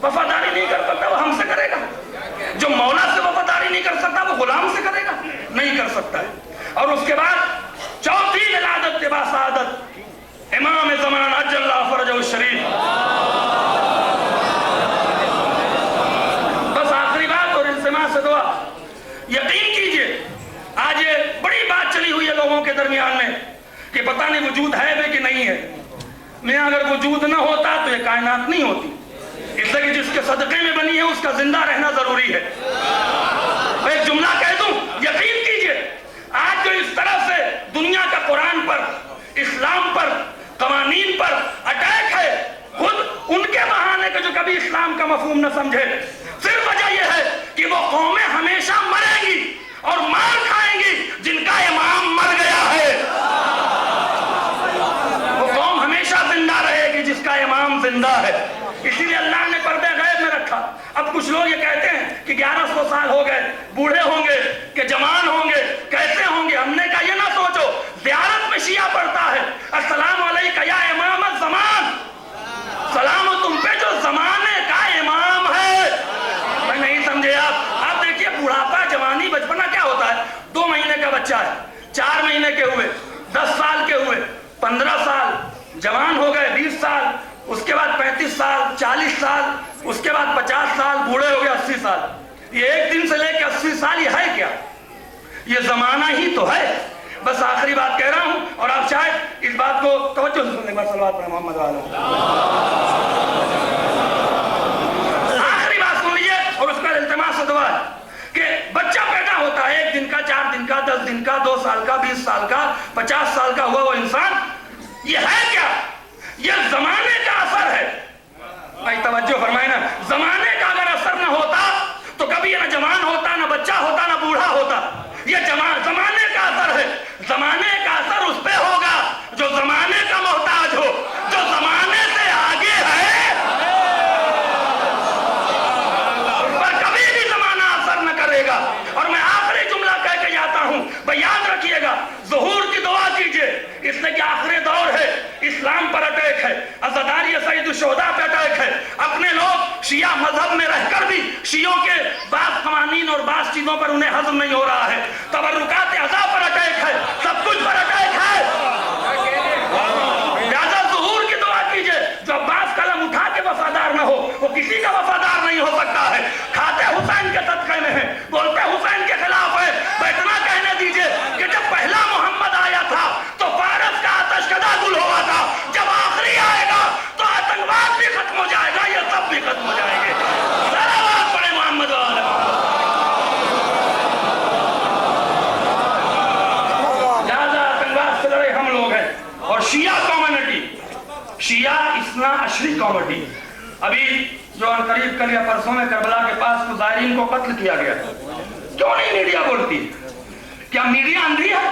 वफादारी नहीं कर सकता वो हमसे करेगा, जो मौला से वफादारी नहीं कर सकता वो गुलाम से करेगा, नहीं कर सकता है। और उसके बाद चौथी विलादत के बाद सादत इमाम ज़मान अज्जल्लाहु फरजहु शरीफ। यकीन कीजिए आज ये बड़ी बात चली हुई है लोगों के दरमियान में कि पता नहीं वजूद है भी कि नहीं है। मैं अगर वजूद ना होता तो ये कायनात नहीं होती, इसलिए कि जिसके सदक़े में बनी है उसका जिंदा रहना जरूरी है। मैं एक जुमला कह दूं, यकीन कीजिए आज जो इस तरह से दुनिया का कुरान पर, इस्लाम पर, कवानीन पर अटैक है, खुद उनके बहाने के जो कभी इस्लाम का मफहूम न समझे। सिर्फ वजह यह है कि वो कौमें हमेशा मरेंगी और मार खाएंगी जिनका इमाम मर गया है। वो कौम हमेशा जिंदा रहेगी जिसका इमाम जिंदा है। इसीलिए अल्लाह ने पर्दे गैब में रखा। अब कुछ लोग ये कहते हैं कि 1100 साल हो गए, बूढ़े होंगे कि जवान होंगे, कैसे होंगे। हमने कहा ये ना सोचो, ज़ियारत में शिया पढ़ता है अस्सलाम अलैका या इमाम ज़मान, सलाम तुम पे जो जमाने का इमाम है। मैं नहीं समझे आप देखिए बुढ़ापा, जवानी, बचपना क्या होता है। 2 महीने का बच्चा है, 4 महीने के हुए, 10 साल के हुए, 15 साल, जवान हो गए 20 साल, उसके बाद 35 साल, 40 साल, उसके बाद 50 साल, बूढ़े हो गए 80 साल। ये एक दिन से लेकर 80 साल ये है क्या? ये जमाना ही तो है। बस आखिरी बात कह रहा हूं और आप शायद इस बात को तवज्जो से सुनने में। सल्लल्लाहु अलैहि मोहम्मद आखिरी बात सुन लीजिए और उसका इल्तिमास दुआ है कि बच्चा पैदा होता है 1 दिन का, 4 दिन का, 10 दिन का, 2 साल का, 20 साल का, 50 साल का हुआ वो इंसान, ये है क्या? ये जमाने का असर है। भाई तवज्जो फरमाए ना, जमाने का अगर असर ना होता तो कभी ये ना जवान होता, ना बच्चा होता, ना बूढ़ा होता। ये जमाने का असर है। जमाने का असर उस पे होगा जो जमाने का मोहताज हो, जो जमाने से आगे है पर कभी भी जमाना असर न करेगा। और मैं आखिरी जुमला कह के जाता हूं, भाई याद रखिएगा, ज़ुहूर की दुआ कीजिए, इसलिए कि आखिरी दौर है, इस्लाम पर अटैक है, अज़दारी सईद शुहदा पे अटैक है। अपने लोग शिया मजहब में रहकर भी शियों के बात कवानीन और बात चीजों पर उन्हें हजम नहीं हो रहा है। तबर्रुकात अज़ा पर अटैक है, सब कुछ पर अटैक है। लिहाजा ज़ुहूर की दुआ कीजिए, जो अब्बास कलम उठा के वफादार न हो वो किसी का वफादार नहीं हो सकता है। खाते हुसैन के सदक़े में है, बोलते हुसैन के खिलाफ है। तो इतना कहने दीजिए कि जब पहला मोहम्मद आया था तो फारस का आतश कदा गुल हुआ था, जब आखिरी आएगा तो आतंकवाद भी खत्म हो जाएगा, ये सब भी खत्म हो जाएंगे। सलावत पढ़े मोहम्मद वाले। और शिया कम्युनिटी, शिया इस्ना अशरी कम्युनिटी। अभी जो करीब कल या परसों में करबला के पास मुजाहिरीन को कत्ल किया गया, क्यों नहीं मीडिया बोलती? क्या मीडिया अंधी है?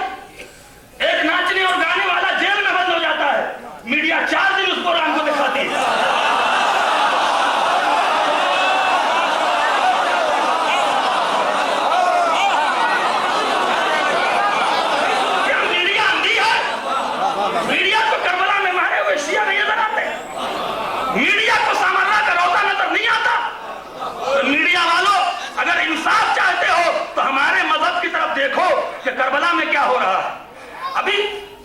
एक नाचने और गाने वाला जेल में बंद हो जाता है, मीडिया 4 दिन उसको राम को दिखाती है। क्या मीडिया अंधी है? मीडिया को करबला में मारे हुए शिया नहीं नजर आते? मीडिया को सामर्रा का रोजा नजर नहीं आता? तो मीडिया वालों, अगर इंसाफ चाहते हो तो हमारे मजहब की तरफ देखो कि करबला में क्या हो रहा है। अभी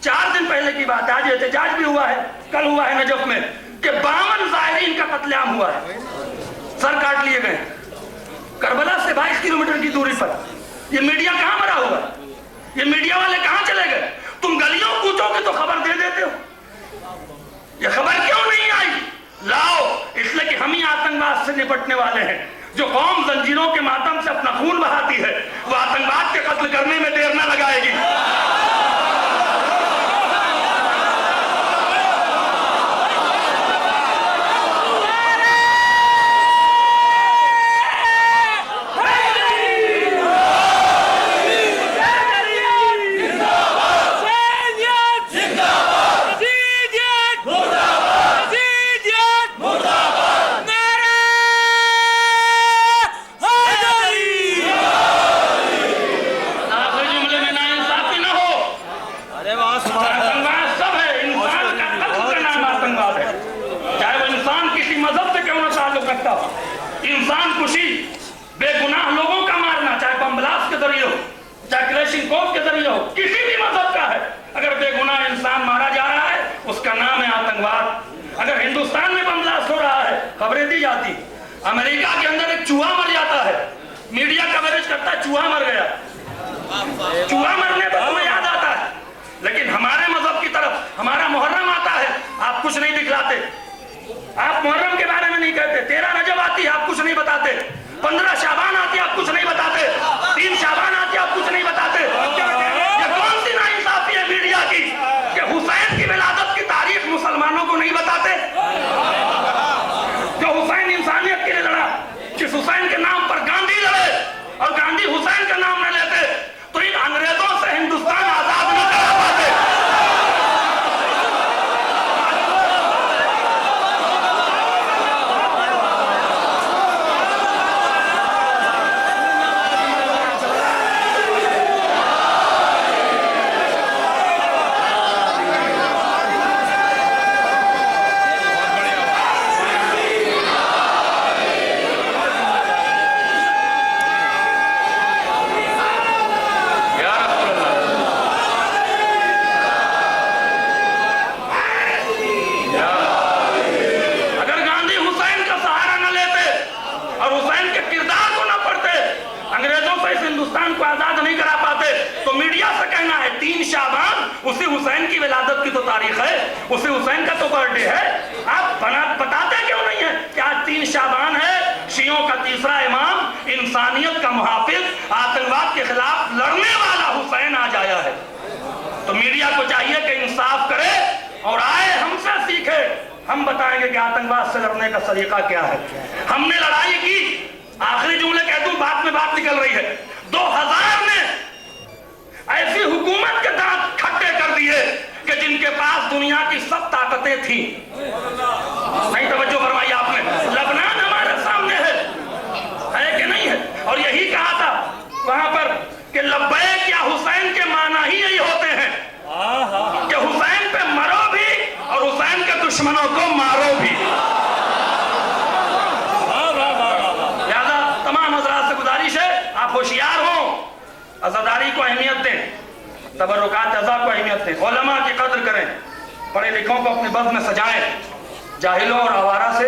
4 दिन पहले की बात है, आज एहतजाज भी हुआ है, कल हुआ है नजफ में कि 52 ज़ायरीन का कत्लेआम हुआ है, सर काट लिए गए करबला से 22 किलोमीटर की दूरी पर। ये मीडिया कहां मरा हुआ है? ये मीडिया वाले कहां चले गए? तुम गलियों पूछोगे तो खबर दे देते हो, ये खबर क्यों नहीं आई? लाओ, इसलिए कि हम ही आतंकवाद से निपटने वाले हैं। जो कौम जंजीरों के मातम से अपना खून बहाती है, वो आतंकवाद के कत्ल करने में देर न लगाएगी। इंसान कुशी, बेगुनाह लोगों का मारना, चाहे बम ब्लास्ट के जरिए हो, चाहे क्लैशिंकोव के जरिए हो, किसी भी मजहब का है, अगर बेगुनाह इंसान मारा जा रहा है उसका नाम है आतंकवाद। अगर हिंदुस्तान में बम ब्लास्ट हो रहा है, खबरें दी जाती, अमेरिका के अंदर एक चूहा मर जाता है, मीडिया कवरेज करता है चूहा मर गया, चूहा मरने पर तुम्हें याद आता है। लेकिन हमारे मजहब की तरफ हमारा मुहर्रम आता है, आप कुछ नहीं दिखलाते, आप मुहर्रम के बारे में नहीं कहते, 13 रजब आती है आप कुछ नहीं बताते, 15 शाबान आती है आप कुछ नहीं बताते, 3 शाबान आती है आप कुछ नहीं बताते। ये कौन सी नाइंसाफी है मीडिया की कि हुसैन की विलादत की तारीख मुसलमानों को नहीं बताते? जो हुसैन इंसानियत के लिए लड़ा, जिस हुसैन के नाम पर गांधी लड़े और गांधी हुसैन का नाम न लेते तो इन अंग्रेजों से हिंदुस्तान आजाद नहीं करा पाते। उसी हुसैन की विलादत की तो तारीख है, उसी हुसैन का तो बर्थडे है, आप बताते क्यों नहीं है कि आज 3 शाबान है, शियों का तीसरा इमाम, इंसानियत का मुहाफिज, आतंकवाद के खिलाफ लड़ने वाला हुसैन आज आया है। तो मीडिया को चाहिए कि इंसाफ करे और आए हमसे सीखे, हम बताएंगे कि आतंकवाद से लड़ने का तरीका क्या है। हमने लड़ाई की, आखिरी जुमले कह दूं, बात में बात निकल रही है, 2000 में ऐसी हुकूमत के दांत खट्टे कर दिए कि जिनके पास दुनिया की सब ताकतें थी। नहीं तवज्जो फरमाई आपने, लबनान हमारे सामने है कि नहीं है? और यही कहा था वहां पर कि लब्बैक या हुसैन के माना ही यही होते हैं कि हुसैन पे मरो भी और हुसैन के दुश्मनों को मारो भी। लिहाजा तमाम हजरात से गुजारिश है, आप होशियार हो, अज़ादारी को अहमियत दें, तबर्रुकात अज़ा को अहमियत दें, उलमा की कद्र करें, पढ़े लिखों को अपने बज़्म में सजाएं, जाहिलों और आवारा से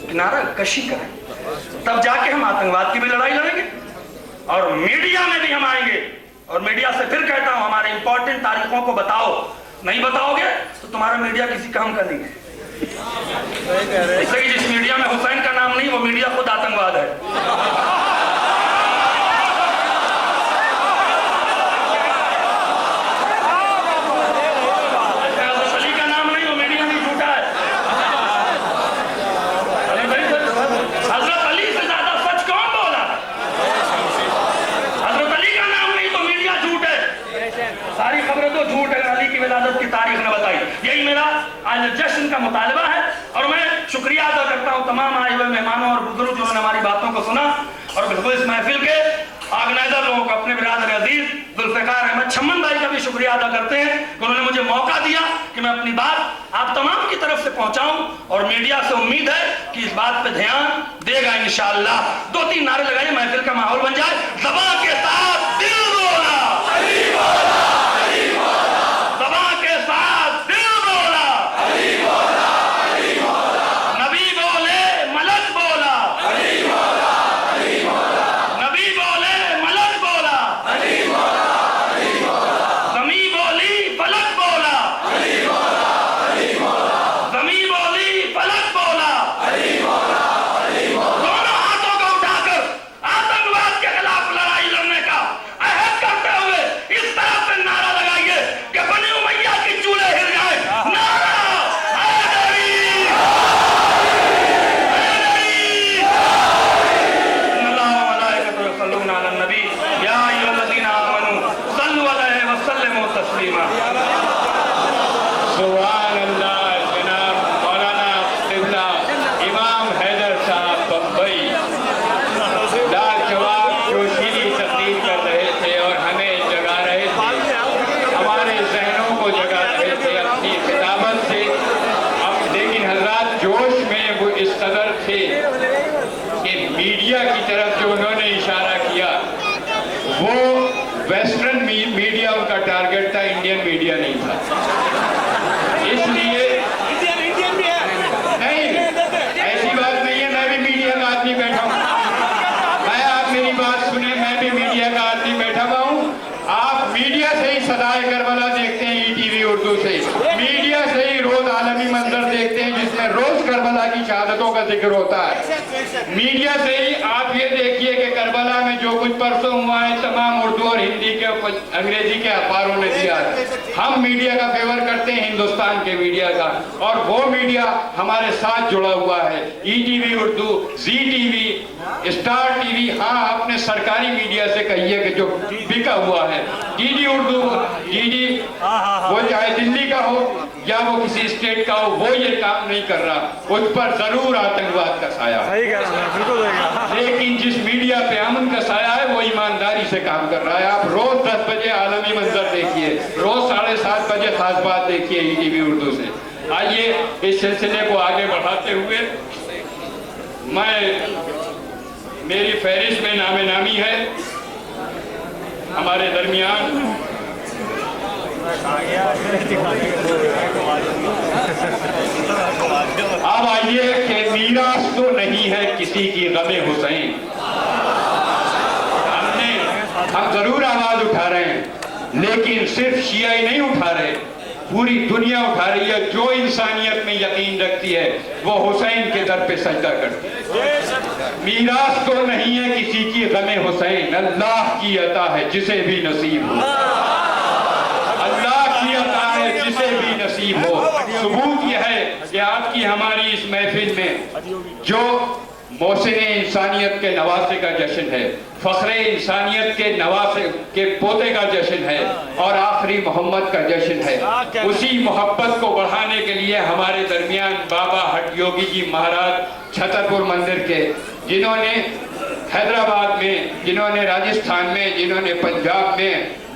किनारा कशी करें, तब जाके हम आतंकवाद की भी लड़ाई लड़ेंगे और मीडिया में भी हम आएंगे। और मीडिया से फिर कहता हूं, हमारे इंपॉर्टेंट तारीखों को बताओ, नहीं बताओगे तो तुम्हारा मीडिया किसी काम का नहीं है। इसलिए जिस मीडिया में हुसैन का नाम नहीं, वो मीडिया खुद आतंकवाद है। सारी खबरें तो झूठ है, अली की विलादत की तारीख ने बताई। यही मेरा आज जश्न का मुतालबा है और मैं शुक्रिया अदा करता हूँ तमाम आए हुए मेहमानों और बुजुर्ग जिन्होंने हमारी बातों को सुना और बिल्कुल इस महफिल के ऑर्गेनाइजर लोगों को, अपने बिरादर अजीज जुल्फिकार अहमद छम्मन भाई का भी शुक्रिया अदा करते हैं कि उन्होंने मुझे मौका दिया कि मैं अपनी बात आप तमाम की तरफ से पहुंचाऊं और मीडिया से उम्मीद है कि इस बात पे ध्यान देगा इंशाअल्लाह। 2-3 नारे लगाइए, महफिल का माहौल बन जाए। ज़बां के साथ दिल बोला, अली बोला, अली बोला। ज़बां के साथ दिल बोला, अली बोला, अली बोला। नबी बोले मलक बोला, अली बोला, अली बोला। नबी बोले मलक बोला, अली बोला, अली बोला। ज़मीं बोली फलक बोला, अली बोला, अली बोला। ज़मीं बोली फलक बोला, अली बोला, अली बोला। दोनों हाथों को उठाकर आतंकवाद के खिलाफ लड़ाई लड़ने का अहद करते हुए इस तरफ से नारा लगाइए कि बनी उमैया की चूल्हे हिल जाए। नारा हैदरी, हैदरी। अल्लाह व मलाइकतुहु यसल्लूना अलन नबी या अय्युहल्लज़ीना आमनू सल्लु अलैहि व सल्लिमू तस्लीमा। सुभान अल्लाह। जनाब मौलाना क़िबला इमाम हैदर साहब बम्बई लाजवाब जोशीली तकरीर कर रहे थे और हमें जगा रहे थे, हमारे जहनों को जगा रहे थे अपनी खिताबत से। अब लेकिन हजरात जोश में वो इस कदर थे कि मीडिया की तरफ जो उन्होंने इशारा किया वो वेस्टर्न मीडिया उनका टारगेट था, इंडियन मीडिया नहीं था। इसलिए नहीं, ऐसी बात नहीं है, मैं भी मीडिया का आदमी बैठा हूँ। मैं, आप मेरी बात सुने, मैं भी मीडिया का आदमी बैठा हुआ हूँ। आप मीडिया से ही सदाए करबला देखते हैं, ईटीवी उर्दू से, मीडिया से ही रोज आलमी मंजर देखते हैं जिसमें रोज करबला की शहादतों का जिक्र होता है। मीडिया से ही आप ये देखिए कि करबला में जो कुछ परसों हुआ है तमाम उर्दू और हिंदी के अंग्रेजी के अखबारों ने दिया है। हम मीडिया का फेवर करते हैं, हिंदुस्तान के मीडिया का, और वो मीडिया हमारे साथ जुड़ा हुआ है। ईटीवी उर्दू, जी टीवी, स्टार टीवी। हाँ, अपने सरकारी मीडिया से कहिए कि जो बिका हुआ है, डीडी उर्दू, डीडी, वो चाहे दिल्ली का हो या वो किसी स्टेट का हो, वो ये काम नहीं कर रहा। उस पर जरूर आतंकवाद का साया है, लेकिन जिस मीडिया पे अमन का साया है वो ईमानदारी से काम कर रहा है। आप रोज 10 बजे आलमी मंजर देखिए, रोज 7:30 बजे खास बात देखिए ईटीवी उर्दू से। आइए इस सिलसिले को आगे बढ़ाते हुए मेरी फहरिस्त में नामे नामी है हमारे दरमियान अब आइए कि मीरास तो नहीं है किसी की गमे हुसैन। हम जरूर आवाज उठा रहे हैं, लेकिन सिर्फ शिया ही नहीं उठा रहे, पूरी दुनिया उठा रही है। जो इंसानियत में यकीन रखती है वो हुसैन के दर पे सजदा करती है। मीरास तो नहीं है किसी की गमे हुसैन, अल्लाह की अता है जिसे भी नसीब हो, अल्लाह की अता है जिसे भी नसीब हो। सबूत यह है कि आपकी हमारी इस महफिल में जो मोहसिन इंसानियत के नवासे का जश्न है, फख्रे इंसानियत के नवासे के पोते का जश्न है और आखिरी मोहम्मद का जश्न है, उसी मोहब्बत को बढ़ाने के लिए हमारे दरमियान बाबा हट योगी जी महाराज छतरपुर मंदिर के, जिन्होंने हैदराबाद में, जिन्होंने राजस्थान में, जिन्होंने पंजाब में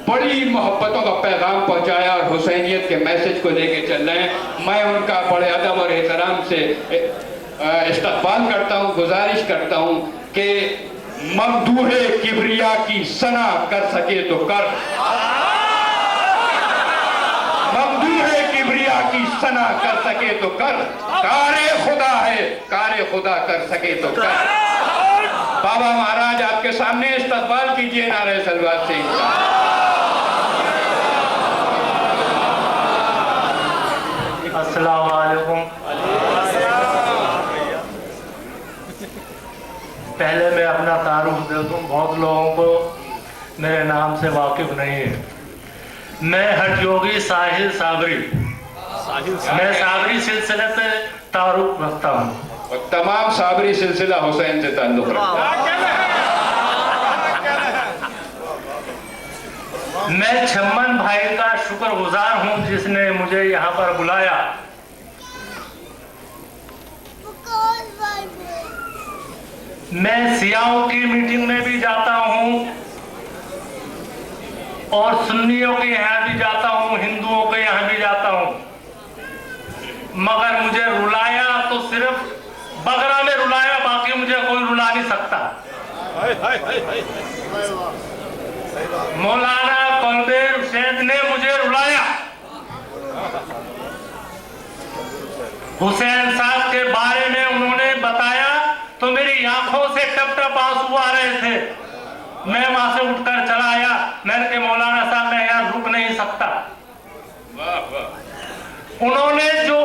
बड़ी मोहब्बतों का पैगाम पहुंचाया और हुसैनियत के मैसेज को लेके चल रहे हैं। मैं उनका बड़े अदब और एहतराम से इस्तकबाल करता हूं, गुजारिश करता हूं कि ममदूहे किबरिया की सना कर सके तो कर, ममदूहे किबरिया की सना कर सके तो कर, कारे खुदा है, कारे खुदा कर सके तो कर। बाबा महाराज आपके सामने इस्तकबाल कीजिए नारे सलवात से इनका। अस्सलाम वालेकुम। पहले मैं अपना तारुफ दे दूं, बहुत लोगों को मेरे नाम से वाकिफ नहीं है। मैं हट योगी साहिल साबरी, मैं साबरी सिलसिले से तारुफ रखता हूँ और तमाम साबरी सिलसिला हुसैन से ताल्लुक रखता है। मैं छम्मन भाई का शुक्रगुजार हूं जिसने मुझे यहाँ पर बुलाया। मैं सियाओं की मीटिंग में भी जाता हूं और सुन्नियों के यहाँ भी जाता हूं, हिंदुओं के यहाँ भी जाता हूं, मगर मुझे रुलाया तो सिर्फ बगरा में रुलाया, बाकी मुझे कोई रुला नहीं सकता। मौलाना कलबेर हुसैन ने मुझे रुलाया। हुसैन साहब के बारे में उन्होंने बताया तो मेरी आंखों से टप टप आंसू आ रहे थे। मैं वहां से उठकर चला आया। मैंने कहा मौलाना साहब मैं यहाँ रुक नहीं सकता। उन्होंने जो